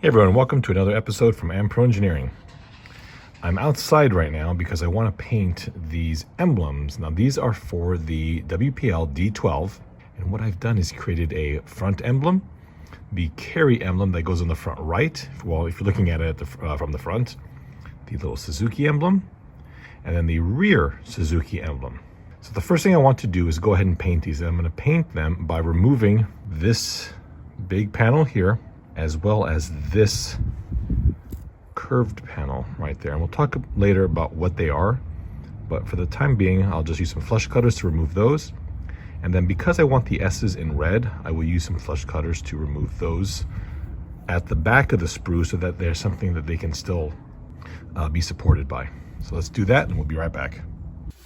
Hey everyone, welcome to another episode from Pro Engineering. I'm outside right now because I want to paint these emblems. Now these are for the WPL D12, and what I've done is created a front emblem, the carry emblem that goes on the front right, well if you're looking at it from the front, the little Suzuki emblem, and then the rear Suzuki emblem. So the first thing I want to do is go ahead and paint these. I'm going to paint them by removing this big panel here, as well as this curved panel right there. And we'll talk later about what they are, but for the time being, I'll just use some flush cutters to remove those. And then because I want the S's in red, I will use some flush cutters to remove those at the back of the sprue so that there's something that they can still be supported by. So let's do that and we'll be right back.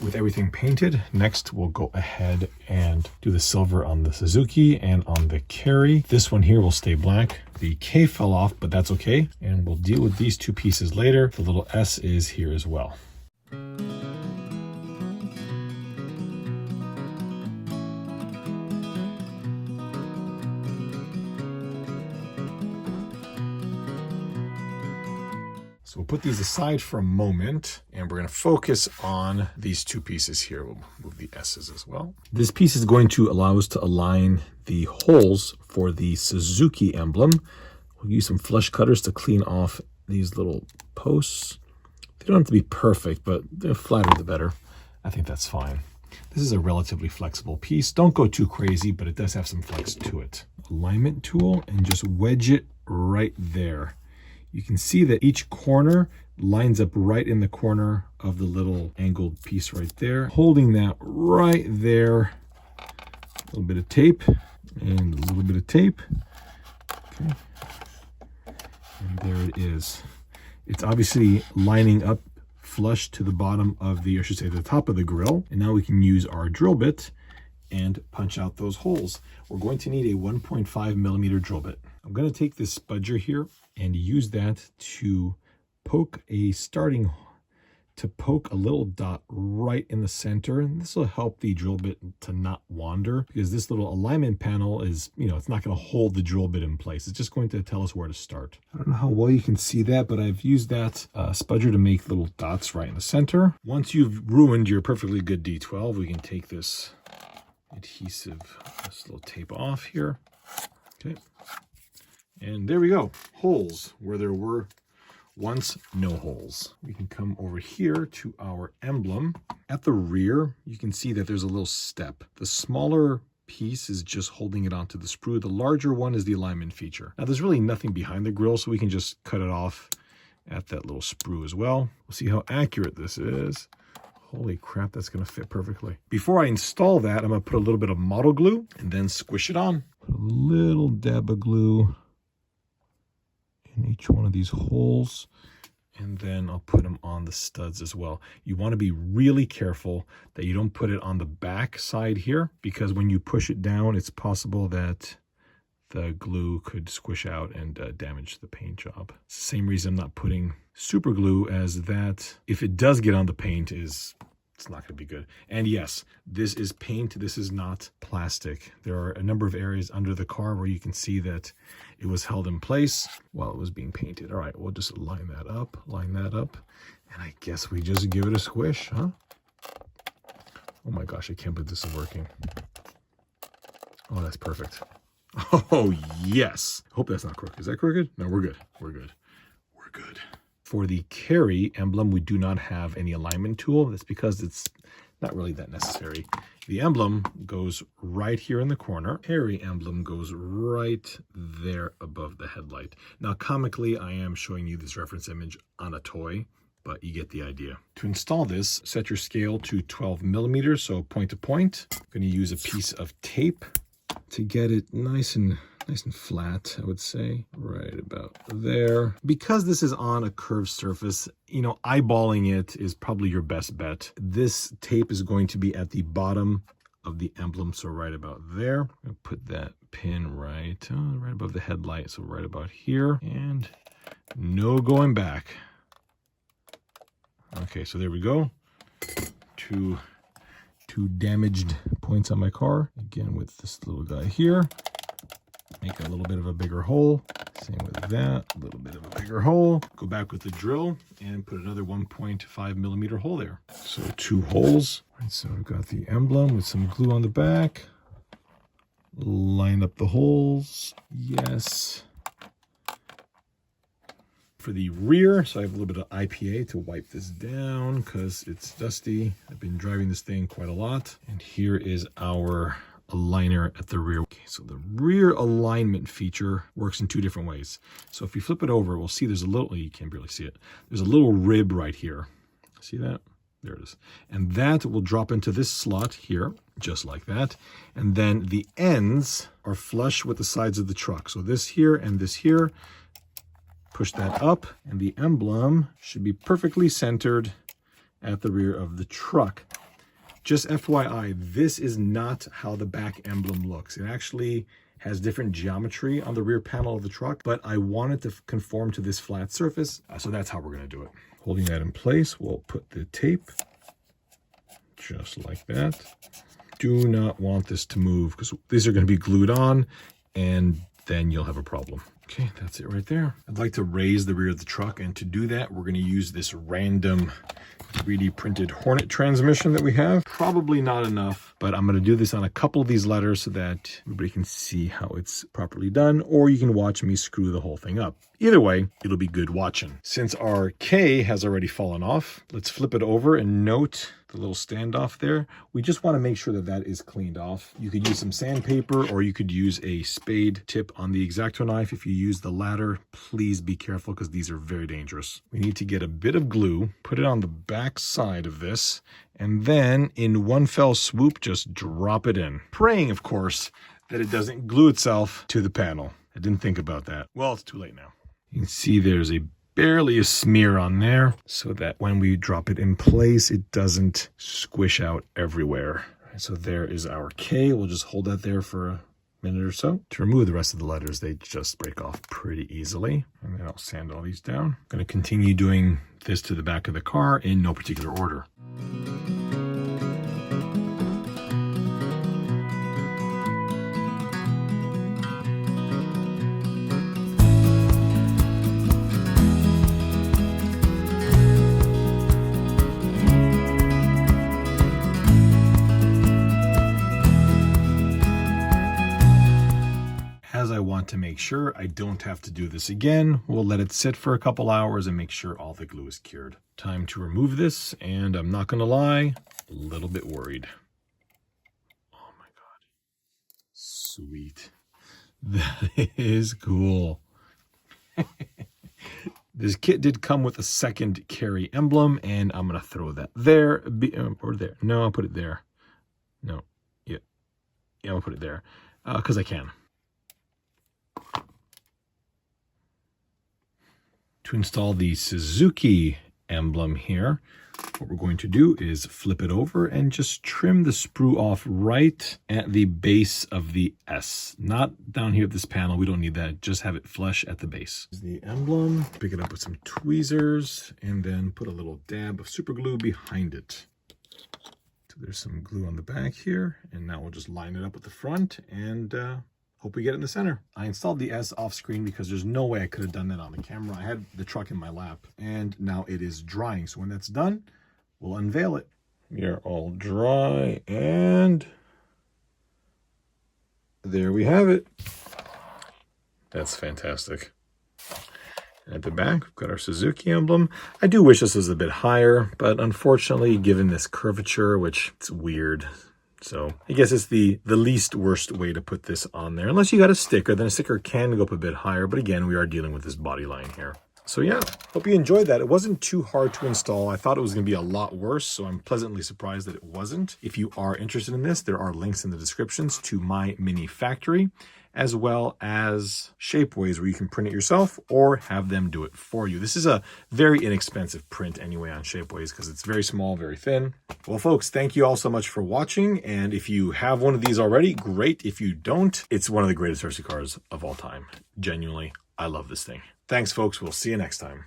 With everything painted, next we'll go ahead and do the silver on the Suzuki and on the carry. This one here will stay black. The K fell off, but that's okay. And we'll deal with these two pieces later. The little S is here as well. So we'll put these aside for a moment and we're going to focus on these two pieces here. We'll move the S's as well. This piece is going to allow us to align the holes for the Suzuki emblem. We'll use some flush cutters to clean off these little posts. They don't have to be perfect, but the flatter the better. I think that's fine. This is a relatively flexible piece. Don't go too crazy, but it does have some flex to it. Alignment tool and just wedge it right there. You can see that each corner lines up right in the corner of the little angled piece right there. Holding that right there, a little bit of tape and a little bit of tape. Okay. And there it is. It's obviously lining up flush to the bottom of the, or I should say the top of the grill. And now we can use our drill bit and punch out those holes. We're going to need a 1.5 millimeter drill bit. I'm going to take this spudger here and use that to poke a little dot right in the center. And this will help the drill bit to not wander, because this little alignment panel is, it's not going to hold the drill bit in place. It's just going to tell us where to start. I don't know how well you can see that, but I've used that spudger to make little dots right in the center. Once you've ruined your perfectly good D12, we can take this adhesive, this little tape off here. Okay. And there we go. Holes where there were once no holes. We can come over here to our emblem. At the rear, you can see that there's a little step. The smaller piece is just holding it onto the sprue. The larger one is the alignment feature. Now there's really nothing behind the grill, so we can just cut it off at that little sprue as well. We'll see how accurate this is. Holy crap, that's gonna fit perfectly. Before I install that, I'm gonna put a little bit of model glue and then squish it on. Put a little dab of glue in each one of these holes, and then I'll put them on the studs as well. You want to be really careful that you don't put it on the back side here, because when you push it down, it's possible that the glue could squish out and damage the paint job. It's the same reason I'm not putting super glue, as that, if it does get on the paint, it's not going to be good. And yes, this is paint. This is not plastic. There are a number of areas under the car where you can see that it was held in place while it was being painted. All right, we'll just line that up, and I guess we just give it a squish, huh? Oh my gosh, I can't believe this is working. Oh, that's perfect. Oh, yes. Hope that's not crooked. Is that crooked? No, we're good. We're good. We're good. For the carry emblem, we do not have any alignment tool. That's because it's not really that necessary. The emblem goes right here in the corner. Carry emblem goes right there above the headlight. Now, comically, I am showing you this reference image on a toy, but you get the idea. To install this, set your scale to 12 millimeters, so point to point. I'm going to use a piece of tape to get it nice and flat, I would say, right about there. Because this is on a curved surface, eyeballing it is probably your best bet. This tape is going to be at the bottom of the emblem, so right about there. I'll put that pin right above the headlight, so right about here, and no going back. Okay, so there we go. Two damaged points on my car. Again, with this little guy here. Make a little bit of a bigger hole. Same with that, a little bit of a bigger hole. Go back with the drill and put another 1.5 millimeter hole there. So 2 holes. And so we've got the emblem with some glue on the back. Line up the holes. Yes. For the rear, so I have a little bit of IPA to wipe this down because it's dusty. I've been driving this thing quite a lot. And here is our aligner at the rear. Okay, so the rear alignment feature works in 2 different ways. So if you flip it over, we'll see there's a little, you can't barely see it. There's a little rib right here. See that? There it is. And that will drop into this slot here, just like that. And then the ends are flush with the sides of the truck. So this here and this here, push that up, and the emblem should be perfectly centered at the rear of the truck. Just FYI, this is not how the back emblem looks. It actually has different geometry on the rear panel of the truck, but I wanted to conform to this flat surface, so that's how we're going to do it. Holding that in place, we'll put the tape just like that. Do not want this to move because these are going to be glued on, and then you'll have a problem. Okay, that's it right there. I'd like to raise the rear of the truck, and to do that, we're going to use this random 3D printed Hornet transmission that we have. Probably not enough, but I'm going to do this on a couple of these letters so that everybody can see how it's properly done, or you can watch me screw the whole thing up. Either way, it'll be good watching. Since our K has already fallen off, let's flip it over and note the little standoff there. We just want to make sure that that is cleaned off. You could use some sandpaper, or you could use a spade tip on the X-Acto knife. If you use the latter, please be careful because these are very dangerous. We need to get a bit of glue, put it on the back side of this, and then in one fell swoop, just drop it in. Praying, of course, that it doesn't glue itself to the panel. I didn't think about that. Well, it's too late now. You can see there's barely a smear on there so that when we drop it in place, it doesn't squish out everywhere. So there is our K. We'll just hold that there for a minute or so. To remove the rest of the letters, they just break off pretty easily. And then I'll sand all these down. I'm going to continue doing this to the back of the car in no particular order. As I want to make sure I don't have to do this again, we'll let it sit for a couple hours and make sure all the glue is cured. Time to remove this, and I'm not gonna lie, a little bit worried. Oh my God. Sweet. That is cool. This kit did come with a second carry emblem, and I'm gonna throw that there, or there. No, I'll put it there. No, yeah, I'll put it there, because I can. To install the Suzuki emblem here, what we're going to do is flip it over and just trim the sprue off right at the base of the S. Not down here at this panel, we don't need that, just have it flush at the base. The emblem, pick it up with some tweezers, and then put a little dab of super glue behind it. So there's some glue on the back here, and now we'll just line it up with the front, and hope we get it in the center. I installed the S off screen because there's no way I could have done that on the camera. I had the truck in my lap, and now it is drying. So when that's done, we'll unveil it. We are all dry, and there we have it. That's fantastic. And at the back, we've got our Suzuki emblem. I do wish this was a bit higher, but unfortunately, given this curvature, which it's weird, so I guess it's the least worst way to put this on there. Unless you got a sticker, then a sticker can go up a bit higher. But again, we are dealing with this body line here. So yeah, hope you enjoyed that. It wasn't too hard to install. I thought it was going to be a lot worse, so I'm pleasantly surprised that it wasn't. If you are interested in this, there are links in the descriptions to MyMiniFactory, as well as Shapeways, where you can print it yourself or have them do it for you. This is a very inexpensive print anyway on Shapeways because it's very small, very thin. Well, folks, thank you all so much for watching. And if you have one of these already, great. If you don't, it's one of the greatest RC cars of all time. Genuinely, I love this thing. Thanks, folks. We'll see you next time.